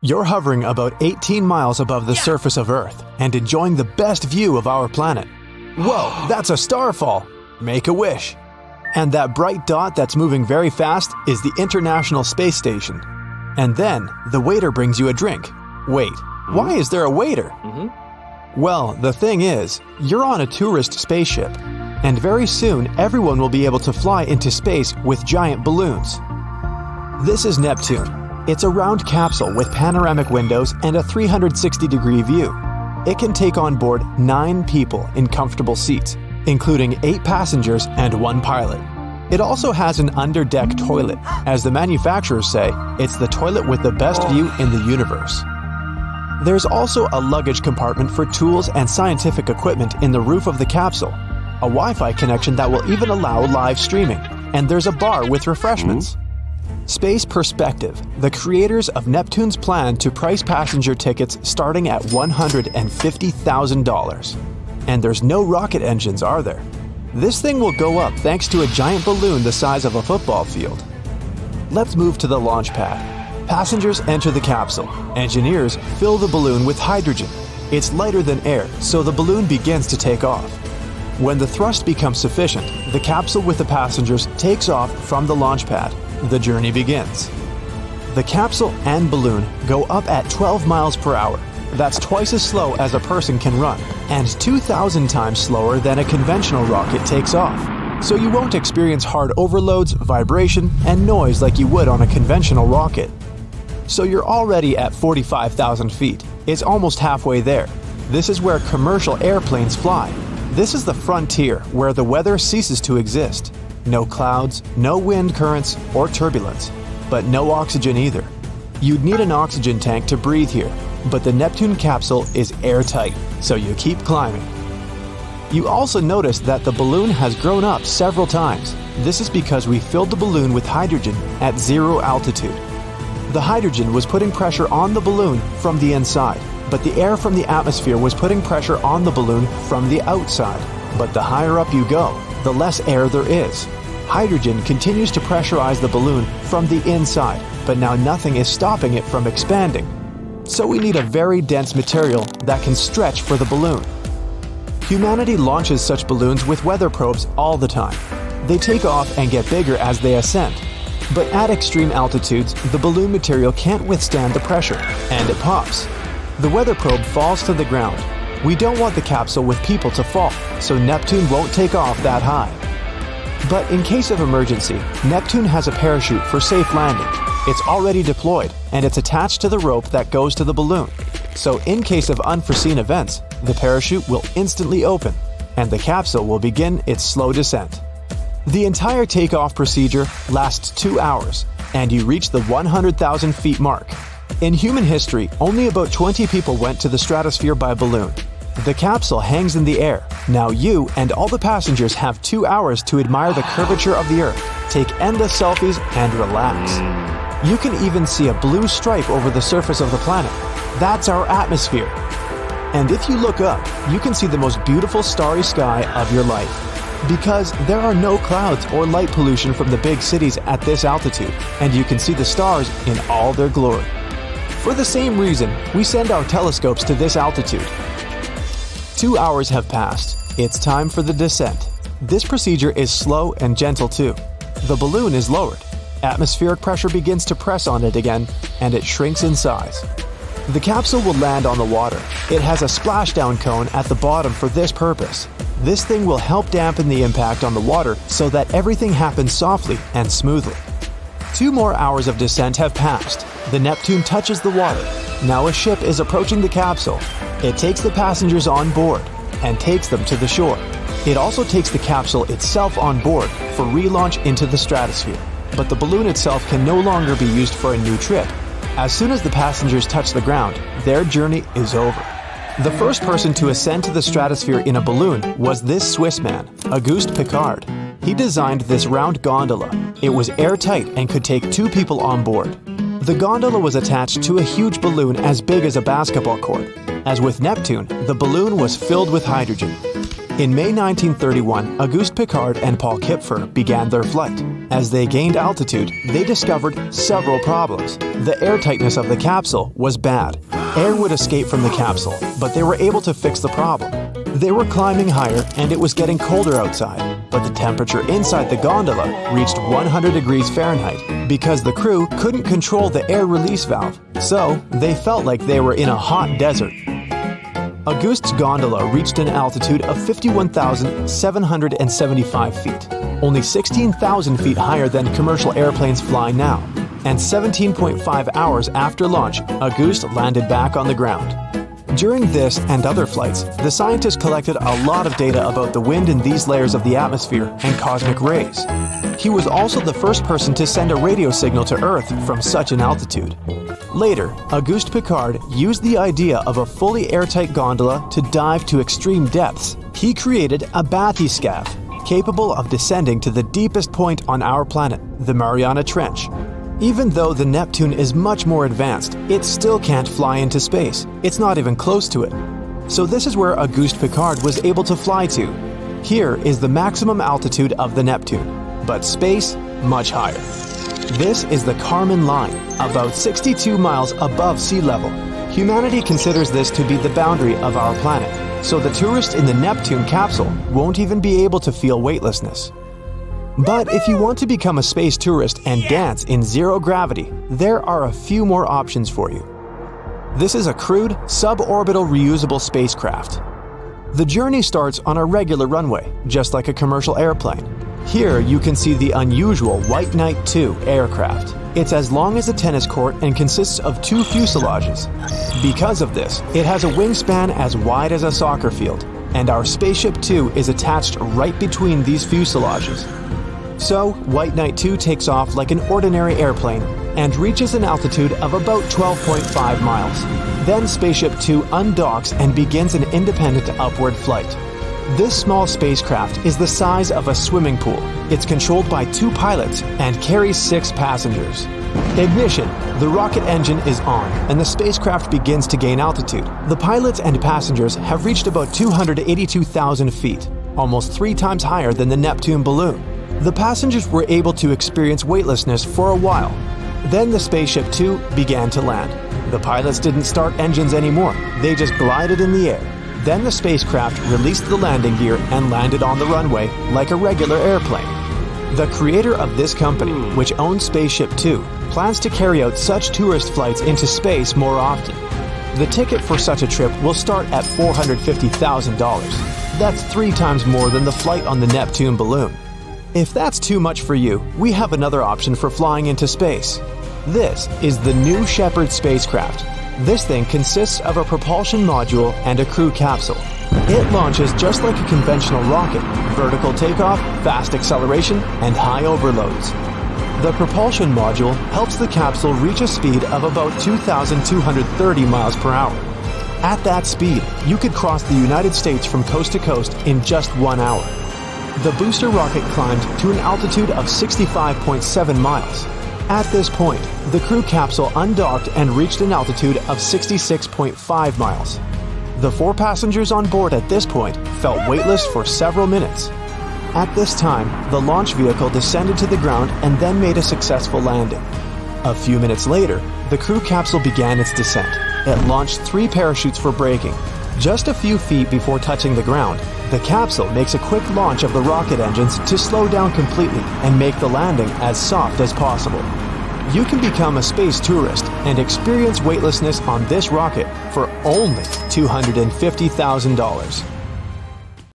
You're hovering about 18 miles above the surface of Earth and enjoying the best view of our planet. Whoa, that's a starfall! Make a wish. And that bright dot that's moving very fast is the International Space Station. And then, the waiter brings you a drink. Wait, why is there a waiter? Well, the thing is, you're on a tourist spaceship, and very soon everyone will be able to fly into space with giant balloons. This is Neptune. It's a round capsule with panoramic windows and a 360-degree view. It can take on board 9 people in comfortable seats, including 8 passengers and 1 pilot. It also has an under-deck toilet. As the manufacturers say, it's the toilet with the best view in the universe. There's also a luggage compartment for tools and scientific equipment in the roof of the capsule, a Wi-Fi connection that will even allow live streaming, and there's a bar with refreshments. Space Perspective, the creators of Neptune's plan to price passenger tickets starting at $150,000. And there's no rocket engines, are there? This thing will go up thanks to a giant balloon the size of a football field. Let's move to the launch pad. Passengers enter the capsule. Engineers fill the balloon with hydrogen. It's lighter than air, so the balloon begins to take off. When the thrust becomes sufficient, the capsule with the passengers takes off from the launch pad. The journey begins. The capsule and balloon go up at 12 miles per hour. That's twice as slow as a person can run, and 2,000 times slower than a conventional rocket takes off. So you won't experience hard overloads, vibration, and noise like you would on a conventional rocket. So you're already at 45,000 feet. It's almost halfway there. This is where commercial airplanes fly. This is the frontier where the weather ceases to exist. No clouds, no wind currents or turbulence, but no oxygen either. You'd need an oxygen tank to breathe here, but the Neptune capsule is airtight, so you keep climbing. You also notice that the balloon has grown up several times. This is because we filled the balloon with hydrogen at 0 altitude. The hydrogen was putting pressure on the balloon from the inside, but the air from the atmosphere was putting pressure on the balloon from the outside. But the higher up you go, the less air there is. Hydrogen continues to pressurize the balloon from the inside, but now nothing is stopping it from expanding. So we need a very dense material that can stretch for the balloon. Humanity launches such balloons with weather probes all the time. They take off and get bigger as they ascend. But at extreme altitudes, the balloon material can't withstand the pressure, and it pops. The weather probe falls to the ground. We don't want the capsule with people to fall, so Neptune won't take off that high. But in case of emergency, Neptune has a parachute for safe landing. It's already deployed, and it's attached to the rope that goes to the balloon. So in case of unforeseen events, the parachute will instantly open, and the capsule will begin its slow descent. The entire takeoff procedure lasts 2 hours, and you reach the 100,000 feet mark. In human history, only about 20 people went to the stratosphere by balloon. The capsule hangs in the air. Now you and all the passengers have 2 hours to admire the curvature of the Earth, take endless selfies, and relax. You can even see a blue stripe over the surface of the planet. That's our atmosphere. And if you look up, you can see the most beautiful starry sky of your life. Because there are no clouds or light pollution from the big cities at this altitude, and you can see the stars in all their glory. For the same reason, we send our telescopes to this altitude. 2 hours have passed. It's time for the descent. This procedure is slow and gentle too. The balloon is lowered. Atmospheric pressure begins to press on it again, and it shrinks in size. The capsule will land on the water. It has a splashdown cone at the bottom for this purpose. This thing will help dampen the impact on the water so that everything happens softly and smoothly. 2 more hours of descent have passed. The Neptune touches the water. Now a ship is approaching the capsule. It takes the passengers on board and takes them to the shore. It also takes the capsule itself on board for relaunch into the stratosphere. But the balloon itself can no longer be used for a new trip. As soon as the passengers touch the ground, their journey is over. The first person to ascend to the stratosphere in a balloon was this Swiss man, Auguste Piccard. He designed this round gondola. It was airtight and could take 2 people on board. The gondola was attached to a huge balloon as big as a basketball court. As with Neptune, the balloon was filled with hydrogen. In May 1931, Auguste Piccard and Paul Kipfer began their flight. As they gained altitude, they discovered several problems. The airtightness of the capsule was bad. Air would escape from the capsule, but they were able to fix the problem. They were climbing higher and it was getting colder outside, but the temperature inside the gondola reached 100 degrees Fahrenheit because the crew couldn't control the air release valve, so they felt like they were in a hot desert. Auguste's gondola reached an altitude of 51,775 feet, only 16,000 feet higher than commercial airplanes fly now, and 17.5 hours after launch, Auguste landed back on the ground. During this and other flights, the scientists collected a lot of data about the wind in these layers of the atmosphere and cosmic rays. He was also the first person to send a radio signal to Earth from such an altitude. Later, Auguste Piccard used the idea of a fully airtight gondola to dive to extreme depths. He created a bathyscaphe, capable of descending to the deepest point on our planet, the Mariana Trench. Even though the Neptune is much more advanced, it still can't fly into space. It's not even close to it. So this is where Auguste Piccard was able to fly to. Here is the maximum altitude of the Neptune, but space much higher. This is the Kármán line, about 62 miles above sea level. Humanity considers this to be the boundary of our planet, so the tourist in the Neptune capsule won't even be able to feel weightlessness. But if you want to become a space tourist and dance in zero gravity, there are a few more options for you. This is a crude, suborbital reusable spacecraft. The journey starts on a regular runway, just like a commercial airplane. Here you can see the unusual White Knight II aircraft. It's as long as a tennis court and consists of 2 fuselages. Because of this, it has a wingspan as wide as a soccer field, and our Spaceship Two is attached right between these fuselages. So, White Knight II takes off like an ordinary airplane and reaches an altitude of about 12.5 miles. Then Spaceship Two undocks and begins an independent upward flight. This small spacecraft is the size of a swimming pool. It's controlled by 2 pilots and carries 6 passengers. Ignition. The rocket engine is on, and the spacecraft begins to gain altitude. The pilots and passengers have reached about 282,000 feet, almost 3 times higher than the Neptune balloon. The passengers were able to experience weightlessness for a while. Then the Spaceship Two began to land. The pilots didn't start engines anymore. They just glided in the air. Then the spacecraft released the landing gear and landed on the runway like a regular airplane. The creator of this company, which owns Spaceship Two, plans to carry out such tourist flights into space more often. The ticket for such a trip will start at $450,000. That's 3 times more than the flight on the Neptune balloon. If that's too much for you, we have another option for flying into space. This is the New Shepard spacecraft. This thing consists of a propulsion module and a crew capsule. It launches just like a conventional rocket, vertical takeoff, fast acceleration, and high overloads. The propulsion module helps the capsule reach a speed of about 2,230 miles per hour. At that speed, you could cross the United States from coast to coast in just 1 hour. The booster rocket climbed to an altitude of 65.7 miles. At this point, the crew capsule undocked and reached an altitude of 66.5 miles. The 4 passengers on board at this point felt weightless for several minutes. At this time, the launch vehicle descended to the ground and then made a successful landing. A few minutes later, the crew capsule began its descent. It launched 3 parachutes for braking. Just a few feet before touching the ground, the capsule makes a quick launch of the rocket engines to slow down completely and make the landing as soft as possible. You can become a space tourist and experience weightlessness on this rocket for only $250,000.